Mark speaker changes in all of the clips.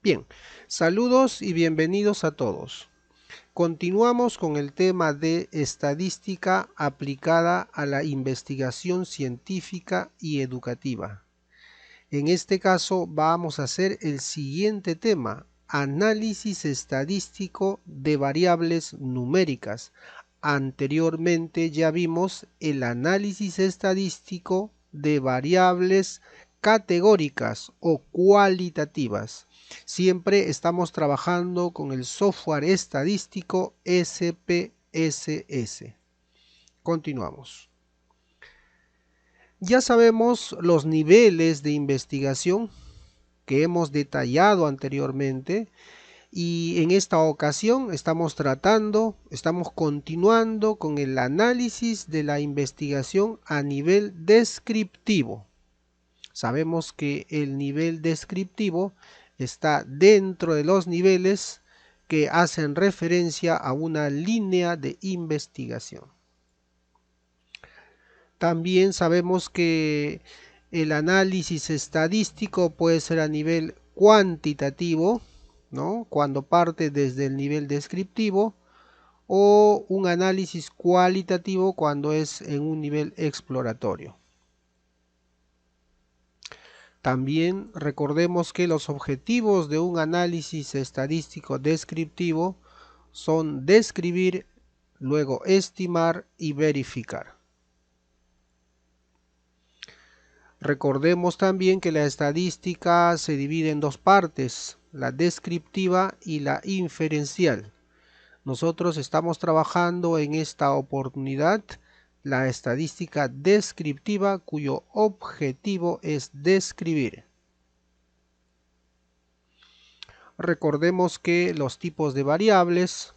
Speaker 1: Bien, saludos y bienvenidos a todos. Continuamos con el tema de estadística aplicada a la investigación científica y educativa. En este caso vamos a hacer el siguiente tema, análisis estadístico de variables numéricas. Anteriormente ya vimos el análisis estadístico de variables categóricas o cualitativas. Siempre estamos trabajando con el software estadístico SPSS. Continuamos. Ya sabemos los niveles de investigación que hemos detallado anteriormente y en esta ocasión estamos continuando con el análisis de la investigación a nivel descriptivo. Sabemos que el nivel descriptivo está dentro de los niveles que hacen referencia a una línea de investigación. También sabemos que el análisis estadístico puede ser a nivel cuantitativo, ¿no? Cuando parte desde el nivel descriptivo, o un análisis cualitativo cuando es en un nivel exploratorio. También recordemos que los objetivos de un análisis estadístico descriptivo son describir, luego estimar y verificar. Recordemos también que la estadística se divide en dos partes, la descriptiva y la inferencial. Nosotros estamos trabajando en esta oportunidad la estadística descriptiva, cuyo objetivo es describir. Recordemos que los tipos de variables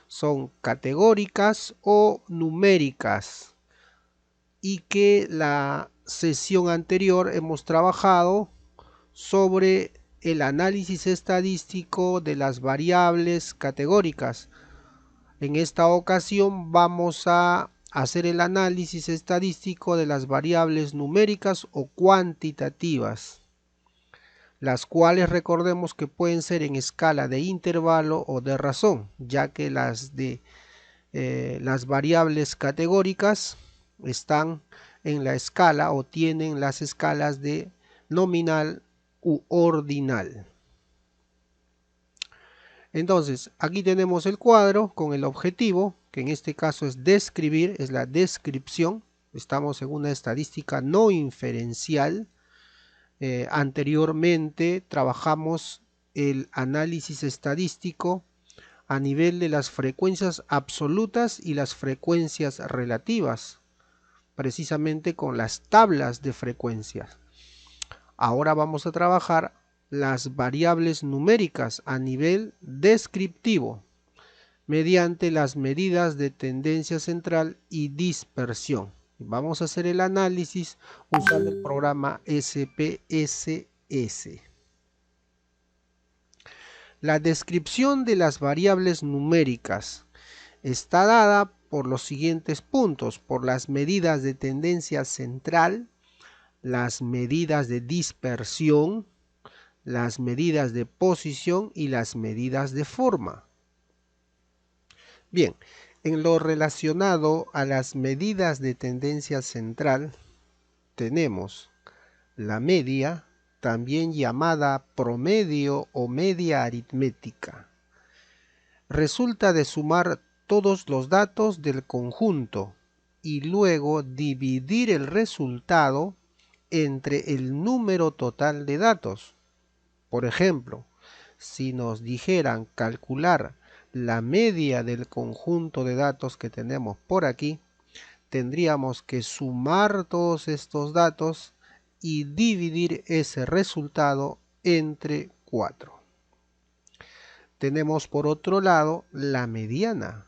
Speaker 1: son categóricas o numéricas y que la sesión anterior hemos trabajado sobre el análisis estadístico de las variables categóricas. En esta ocasión vamos a hacer el análisis estadístico de las variables numéricas o cuantitativas, las cuales recordemos que pueden ser en escala de intervalo o de razón, ya que las variables categóricas están en la escala o tienen las escalas de nominal u ordinal. Entonces, aquí tenemos el cuadro con el objetivo, que en este caso es describir, es la descripción. Estamos en una estadística no inferencial. Anteriormente trabajamos el análisis estadístico a nivel de las frecuencias absolutas y las frecuencias relativas, precisamente con las tablas de frecuencias. Ahora vamos a trabajar las variables numéricas a nivel descriptivo mediante las medidas de tendencia central y dispersión. Vamos a hacer el análisis usando el programa SPSS. La descripción de las variables numéricas está dada por los siguientes puntos: por las medidas de tendencia central, las medidas de dispersión, las medidas de posición y las medidas de forma. Bien, en lo relacionado a las medidas de tendencia central, tenemos la media, también llamada promedio o media aritmética. Resulta de sumar todos los datos del conjunto y luego dividir el resultado entre el número total de datos. Por ejemplo, si nos dijeran calcular la media del conjunto de datos que tenemos por aquí, tendríamos que sumar todos estos datos y dividir ese resultado entre 4. Tenemos por otro lado la mediana.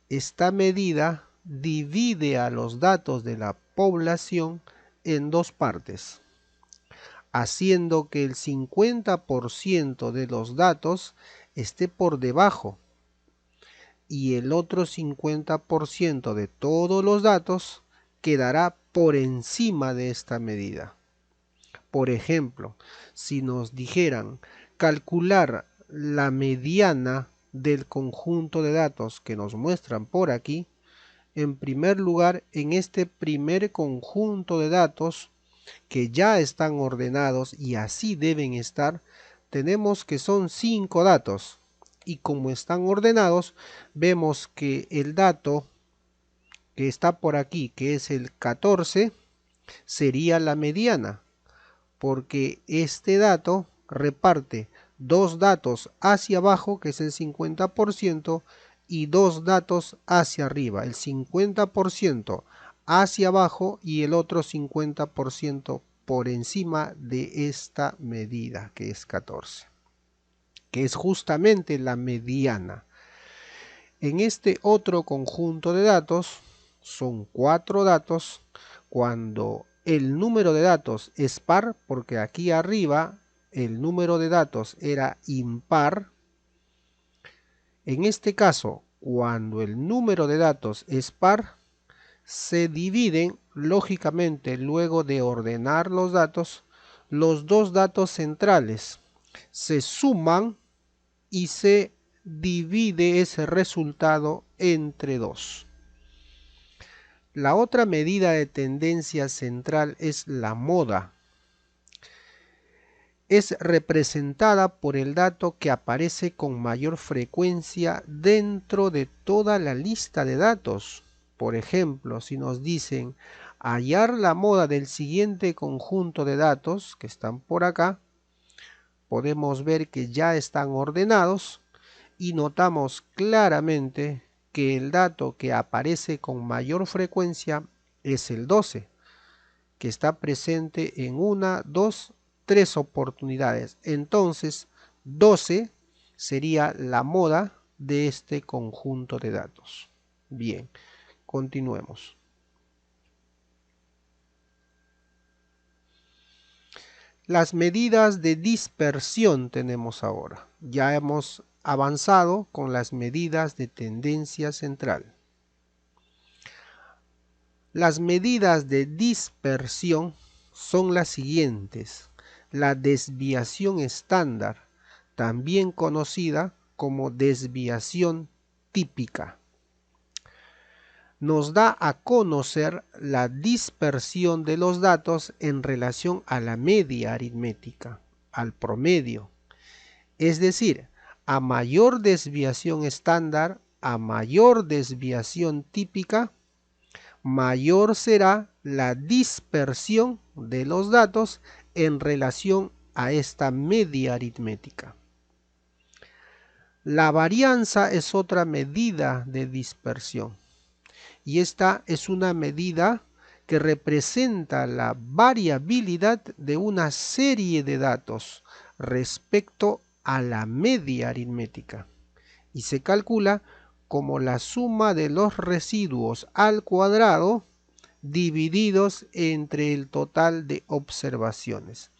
Speaker 1: Esta medida divide a los datos de la población en dos partes, haciendo que el 50% de los datos esté por debajo y el otro 50% de todos los datos quedará por encima de esta medida. Por ejemplo, si nos dijeran calcular la mediana del conjunto de datos que nos muestran por aquí, en primer lugar, en este primer conjunto de datos que ya están ordenados y así deben estar, tenemos que son 5 datos y como están ordenados, vemos que el dato que está por aquí, que es el 14, sería la mediana, porque este dato reparte dos datos hacia abajo, que es el 50%, y dos datos hacia arriba, el 50% hacia abajo y el otro 50% por encima de esta medida, que es 14, que es justamente la mediana. En este otro conjunto de datos, son 4 datos, cuando el número de datos es par, porque aquí arriba el número de datos era impar, en este caso, cuando el número de datos es par, se dividen, lógicamente, luego de ordenar los datos, los dos datos centrales se suman y se divide ese resultado entre 2. La otra medida de tendencia central es la moda. Es representada por el dato que aparece con mayor frecuencia dentro de toda la lista de datos. Por ejemplo, si nos dicen hallar la moda del siguiente conjunto de datos que están por acá, podemos ver que ya están ordenados y notamos claramente que el dato que aparece con mayor frecuencia es el 12, que está presente en 1, 2, 3 oportunidades. Entonces, 12 sería la moda de este conjunto de datos. Bien, continuemos. Las medidas de dispersión tenemos ahora. Ya hemos avanzado con las medidas de tendencia central. Las medidas de dispersión son las siguientes. La desviación estándar, también conocida como desviación típica, nos da a conocer la dispersión de los datos en relación a la media aritmética, al promedio. Es decir, a mayor desviación estándar, a mayor desviación típica, mayor será la dispersión de los datos en relación a esta media aritmética. La varianza es otra medida de dispersión y esta es una medida que representa la variabilidad de una serie de datos respecto a la media aritmética y se calcula como la suma de los residuos al cuadrado divididos entre el total de observaciones.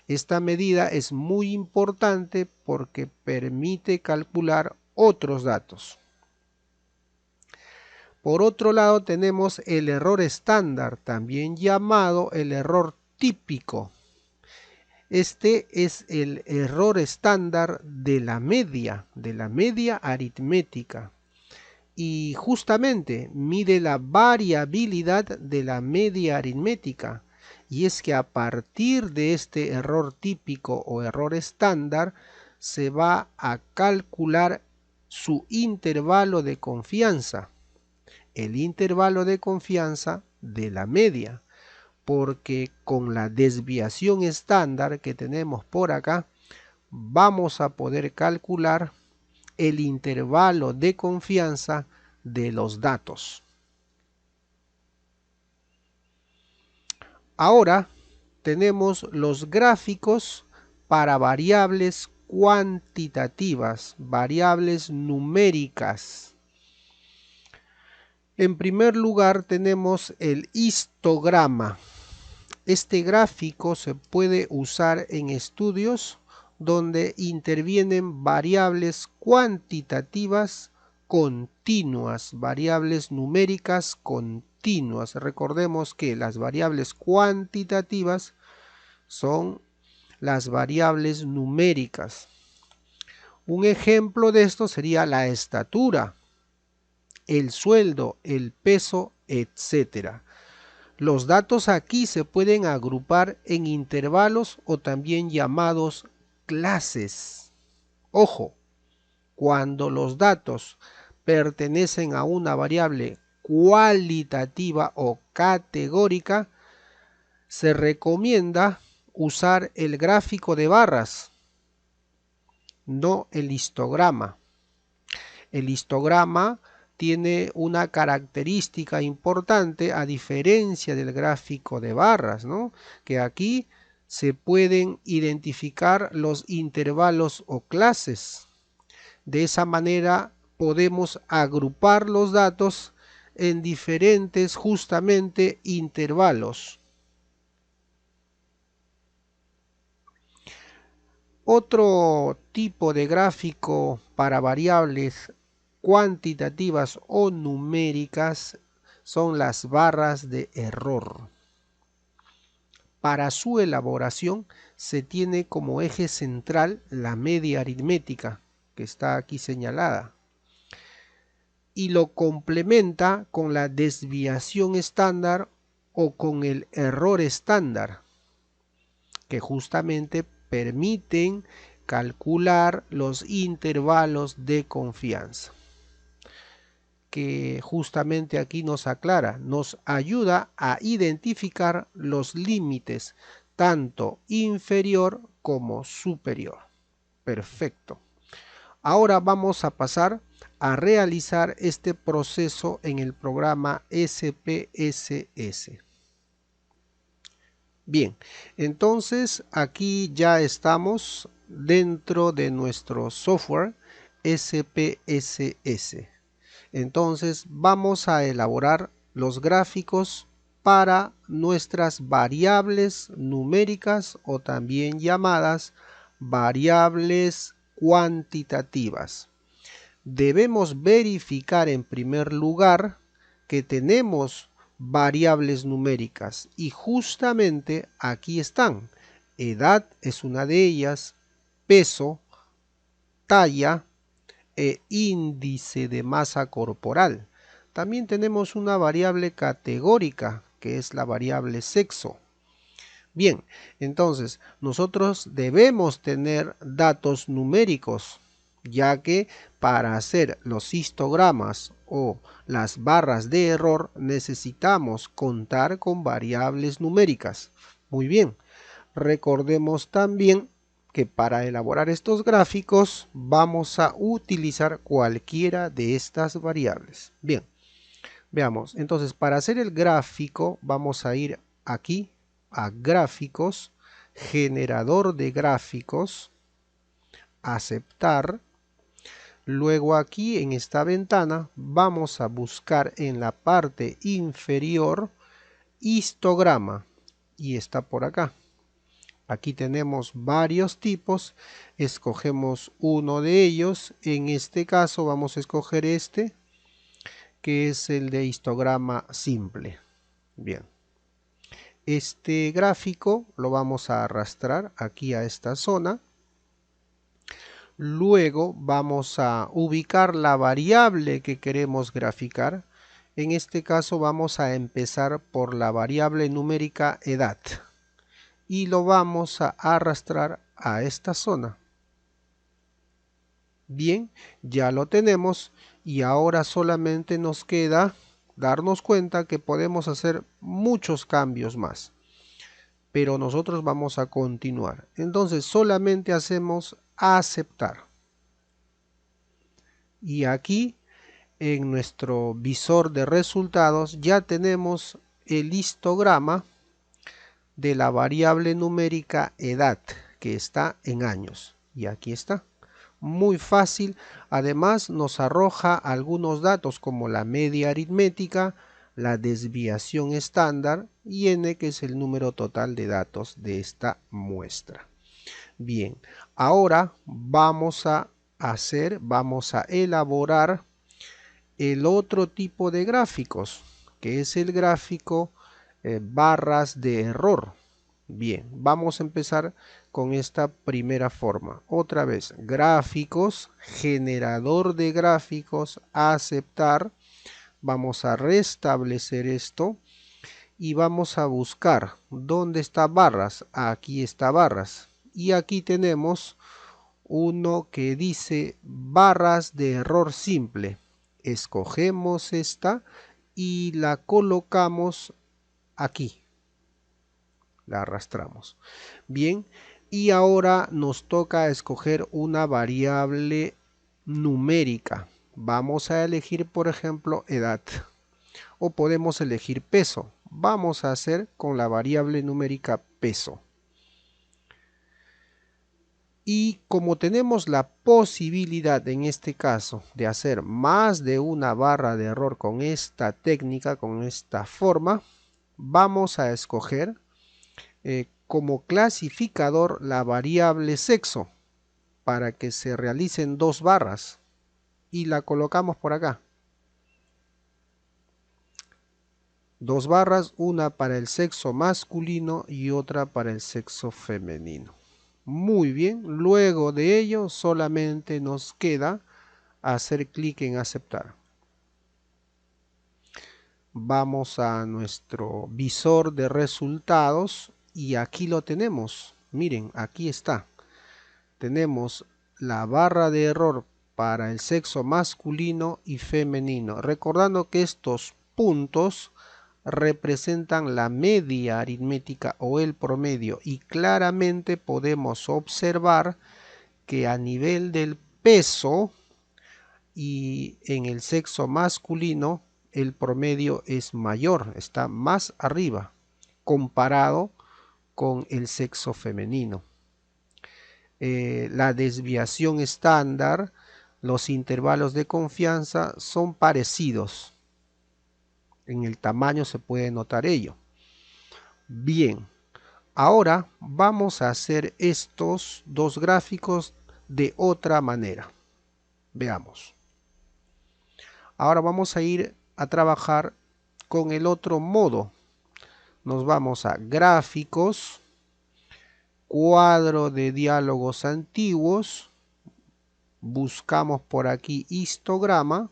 Speaker 1: Esta medida es muy importante porque permite calcular otros datos. Por otro lado tenemos el error estándar, también llamado el error típico. Este es el error estándar de la media aritmética. Y justamente mide la variabilidad de la media aritmética. Y es que a partir de este error típico o error estándar se va a calcular su intervalo de confianza. El intervalo de confianza de la media, porque con la desviación estándar que tenemos por acá, vamos a poder calcular el intervalo de confianza de los datos. Ahora tenemos los gráficos para variables cuantitativas, variables numéricas. En primer lugar tenemos el histograma. Este gráfico se puede usar en estudios donde intervienen variables cuantitativas continuas, variables numéricas continuas. Recordemos que las variables cuantitativas son las variables numéricas. Un ejemplo de esto sería la estatura, el sueldo, el peso, etc. Los datos aquí se pueden agrupar en intervalos o también llamados clases. Ojo, cuando los datos pertenecen a una variable cualitativa o categórica, se recomienda usar el gráfico de barras, no el histograma. El histograma tiene una característica importante a diferencia del gráfico de barras, ¿no? Que aquí se pueden identificar los intervalos o clases. De esa manera podemos agrupar los datos en diferentes justamente intervalos. Otro tipo de gráfico para variables cuantitativas o numéricas son las barras de error. Para su elaboración se tiene como eje central la media aritmética, que está aquí señalada, y lo complementa con la desviación estándar o con el error estándar, que justamente permiten calcular los intervalos de confianza, que justamente aquí nos aclara, nos ayuda a identificar los límites tanto inferior como superior. Perfecto. Ahora vamos a pasar a realizar este proceso en el programa SPSS. Bien, entonces aquí ya estamos dentro de nuestro software SPSS. Entonces vamos a elaborar los gráficos para nuestras variables numéricas o también llamadas variables cuantitativas. Debemos verificar en primer lugar que tenemos variables numéricas y justamente aquí están. Edad es una de ellas, peso, talla e índice de masa corporal. También tenemos una variable categórica que es la variable sexo. Bien, entonces nosotros debemos tener datos numéricos, ya que para hacer los histogramas o las barras de error necesitamos contar con variables numéricas. Muy bien, recordemos también que para elaborar estos gráficos vamos a utilizar cualquiera de estas variables. Bien, veamos, entonces para hacer el gráfico vamos a ir aquí a gráficos, generador de gráficos, aceptar. Luego aquí en esta ventana vamos a buscar en la parte inferior histograma y está por acá. Aquí tenemos varios tipos, escogemos uno de ellos. En este caso vamos a escoger este, que es el de histograma simple. Bien. Este gráfico lo vamos a arrastrar aquí a esta zona. Luego vamos a ubicar la variable que queremos graficar. En este caso vamos a empezar por la variable numérica edad. Y lo vamos a arrastrar a esta zona. Bien, ya lo tenemos y ahora solamente nos queda darnos cuenta que podemos hacer muchos cambios más. Pero nosotros vamos a continuar. Entonces solamente hacemos aceptar. Y aquí en nuestro visor de resultados ya tenemos el histograma de la variable numérica edad, que está en años. Y aquí está. Muy fácil. Además nos arroja algunos datos como la media aritmética, la desviación estándar y n, que es el número total de datos de esta muestra. Bien, ahora vamos a elaborar el otro tipo de gráficos, que es el gráfico barras de error. Bien, vamos a empezar con esta primera forma. Otra vez, gráficos, generador de gráficos, aceptar. Vamos a restablecer esto y vamos a buscar dónde está barras. Aquí está barras. Y aquí tenemos uno que dice barras de error simple. Escogemos esta y la colocamos aquí. La arrastramos. Bien, y ahora nos toca escoger una variable numérica. Vamos a elegir, por ejemplo, edad. O podemos elegir peso. Vamos a hacer con la variable numérica peso. Y como tenemos la posibilidad en este caso de hacer más de una barra de error con esta técnica, con esta forma, vamos a escoger como clasificador la variable sexo para que se realicen dos barras y la colocamos por acá. Dos barras, una para el sexo masculino y otra para el sexo femenino. Muy bien, luego de ello solamente nos queda hacer clic en aceptar. Vamos a nuestro visor de resultados y aquí lo tenemos. Miren, aquí está. Tenemos la barra de error para el sexo masculino y femenino. Recordando que estos puntos representan la media aritmética o el promedio y claramente podemos observar que a nivel del peso y en el sexo masculino el promedio es mayor, está más arriba comparado con el sexo femenino. La desviación estándar, los intervalos de confianza son parecidos. En el tamaño se puede notar ello. Bien, ahora vamos a hacer estos dos gráficos de otra manera. Veamos. Ahora vamos a ir a trabajar con el otro modo. Nos vamos a gráficos, cuadro de diálogos antiguos, buscamos por aquí histograma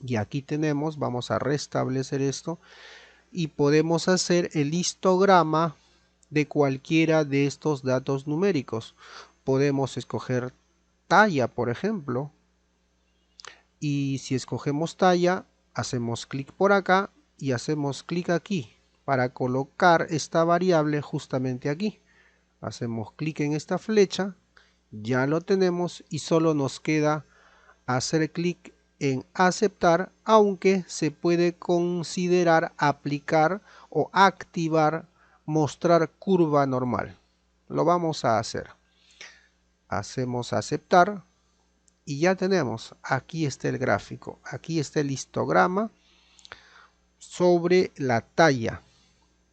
Speaker 1: y aquí tenemos, vamos a restablecer esto y podemos hacer el histograma de cualquiera de estos datos numéricos. Podemos escoger talla, por ejemplo, y si escogemos talla, hacemos clic por acá y hacemos clic aquí para colocar esta variable justamente aquí. Hacemos clic en esta flecha, ya lo tenemos y solo nos queda hacer clic en aceptar, aunque se puede considerar aplicar o activar mostrar curva normal. Lo vamos a hacer. Hacemos aceptar y ya tenemos, aquí está el gráfico, aquí está el histograma sobre la talla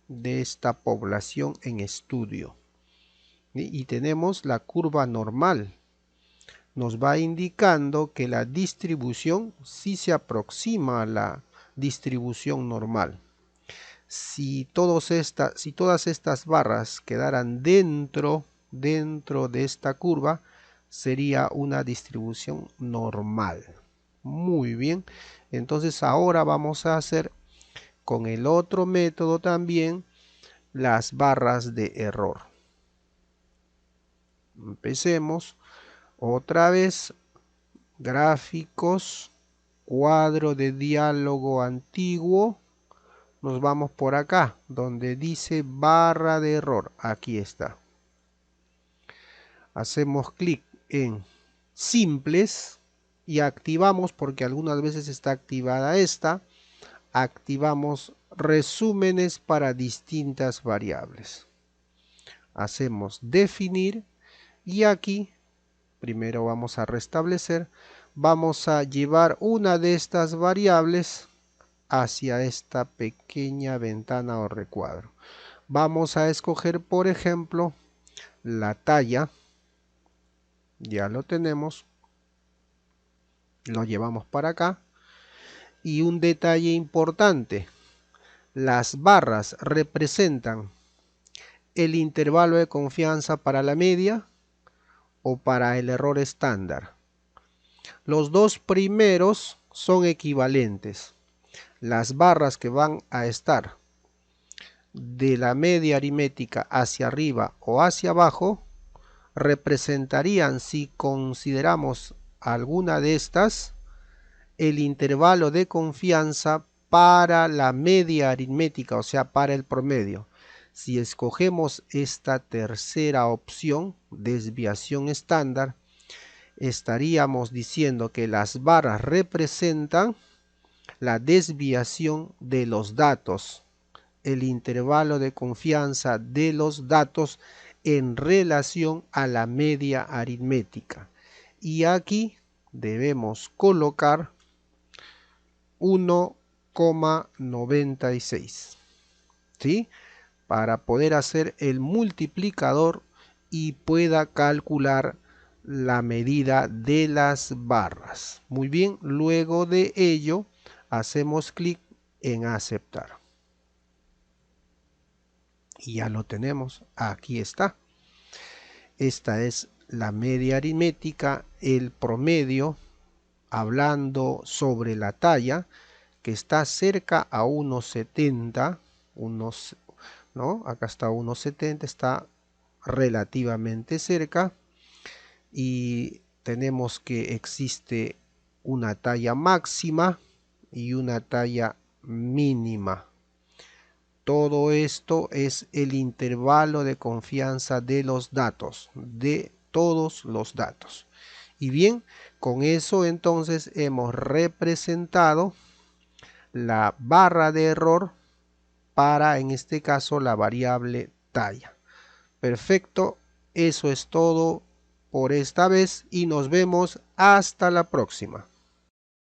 Speaker 1: de esta población en estudio. Y tenemos la curva normal. Nos va indicando que la distribución sí se aproxima a la distribución normal. Si todas estas barras quedaran dentro de esta curva, sería una distribución normal. Muy bien, entonces ahora vamos a hacer con el otro método también las barras de error. Empecemos otra vez, gráficos, cuadro de diálogo antiguo. Nos vamos por acá, donde dice barra de error. Aquí está. Hacemos clic en simples y activamos, porque algunas veces está activada esta, activamos resúmenes para distintas variables. Hacemos definir y aquí, primero vamos a restablecer, vamos a llevar una de estas variables hacia esta pequeña ventana o recuadro. Vamos a escoger, por ejemplo, la talla. Ya lo tenemos. Lo llevamos para acá. Y un detalle importante. Las barras representan el intervalo de confianza para la media o para el error estándar. Los dos primeros son equivalentes. Las barras que van a estar de la media aritmética hacia arriba o hacia abajo representarían, si consideramos alguna de estas, el intervalo de confianza para la media aritmética, o sea, para el promedio. Si escogemos esta tercera opción, desviación estándar, estaríamos diciendo que las barras representan la desviación de los datos, el intervalo de confianza de los datos en relación a la media aritmética. Y aquí debemos colocar 1,96, ¿sí? Para poder hacer el multiplicador y pueda calcular la medida de las barras. Muy bien, luego de ello hacemos clic en aceptar. Y ya lo tenemos, aquí está. Esta es la media aritmética, el promedio, hablando sobre la talla, que está cerca a 1,70, ¿no? Acá está 1,70, está relativamente cerca. Y tenemos que existe una talla máxima y una talla mínima. Todo esto es el intervalo de confianza de los datos, de todos los datos. Y bien, con eso entonces hemos representado la barra de error para, en este caso, la variable talla. Perfecto, eso es todo por esta vez y nos vemos hasta la próxima.